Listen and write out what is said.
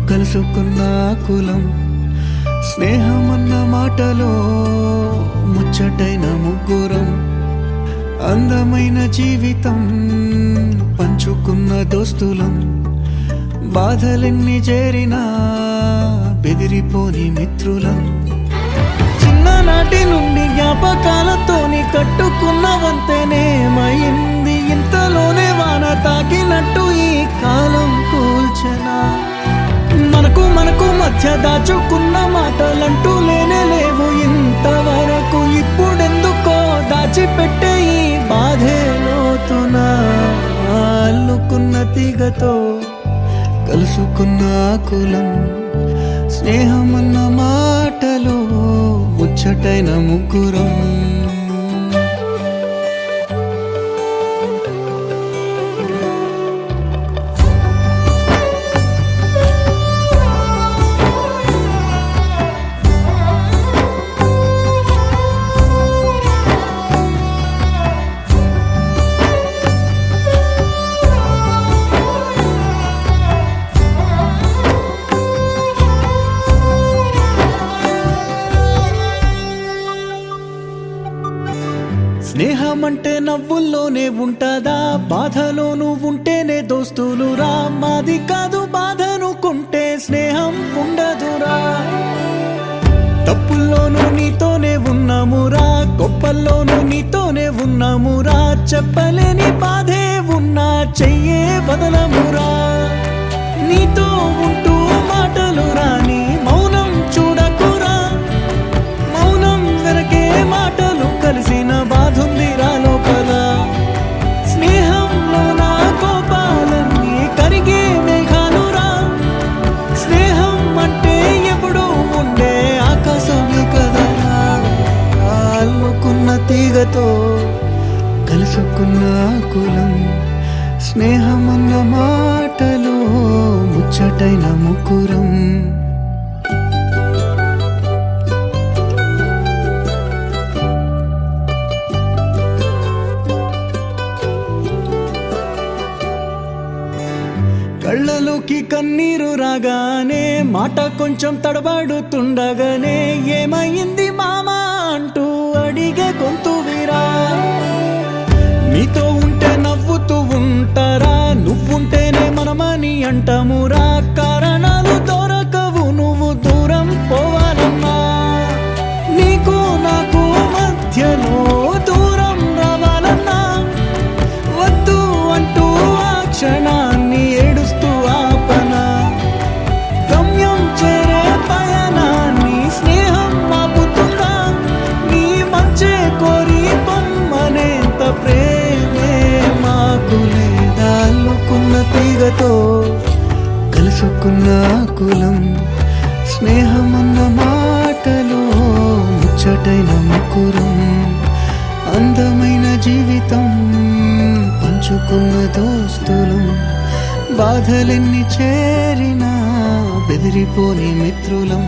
కలుసుకున్న కులం స్నేహమన్న మాటలో ముచ్చటైన ముగ్గురం అందమైన జీవితం పంచుకున్న దోస్తులం బాధలెన్ని చేరినా బెదిరిపోని మిత్రులం చిన్ననాటి నుండి జ్ఞాపకాలతోని కట్టుకున్న వంతెనేమైంది ఇంతలోనే వాన తాకినట్టు ఈ కాలం కూల్చెనా మనకు మధ్య దాచుకున్న మాటలంటూ లేనే లేవు ఇంతవరకు ఇప్పుడెందుకో దాచిపెట్టే ఈ బాధే లోతున అల్లుకున్న తీగతో కలుసుకున్న కులం స్నేహమన్న మాటలో ముచ్చటైన ముగ్గురం స్నేహమంటే నవ్వుల్లోనే ఉంటదా బాధలోనూ ఉంటేనే దోస్తులురా మాది కాదు బాధనుకుంటే స్నేహం ఉండదురా తప్పుల్లోనూ నీతోనే ఉన్నామురా గొప్పల్లోనూ నీతోనే ఉన్నామురా చెప్పలేని బాధే ఉన్నా చెయ్యే బదలమురా నీతో ఉంటూ మాటలు రాని మౌనం చూడకురా మౌనం వెనకే మాటలు కలిసిన బాధుందిరా లోపల స్నేహంలో నా కోపాలన్నీ కరిగే మేఘాలురా స్నేహం అంటే ఎప్పుడు ఉండే ఆకాశమే కదా అల్లుకున్న తీగతో కలుసుకున్న కులం స్నేహమన్న మాటలో ముచ్చటైన ముగ్గురం కళ్ళలోకి కన్నీరు రాగానే మాట కొంచెం తడబడుతుండగానే ఏమైంది మామా అంటూ అడిగే గొంతు వీరా నీతో ఉంటే నవ్వుతూ ఉంటారా నువ్వుంటేనే మనమని అంటామురా కారణాలు దొరకవు నువ్వు దూరం పోవాలన్నా నీకు నాకు మధ్యలో దూరం రావాలన్నా వద్దు అంటూ ఆ క్షణాన్ని ఏడుస్తూ ఆపనా గమ్యం చేరే పయనాన్ని స్నేహం ఆపుతుందా నీ మంచే కోరి పొమ్మనేంత ప్రేమే మాకు లేదా అల్లుకున్న తీగతో కలుసుకున్న కులం స్నేహమన్న మాటలో ముచ్చటైన ముగ్గురం అందమైన జీవితం పంచుకున్న దోస్తులం బాధలెన్ని చేరినా బెదిరిపోని మిత్రులం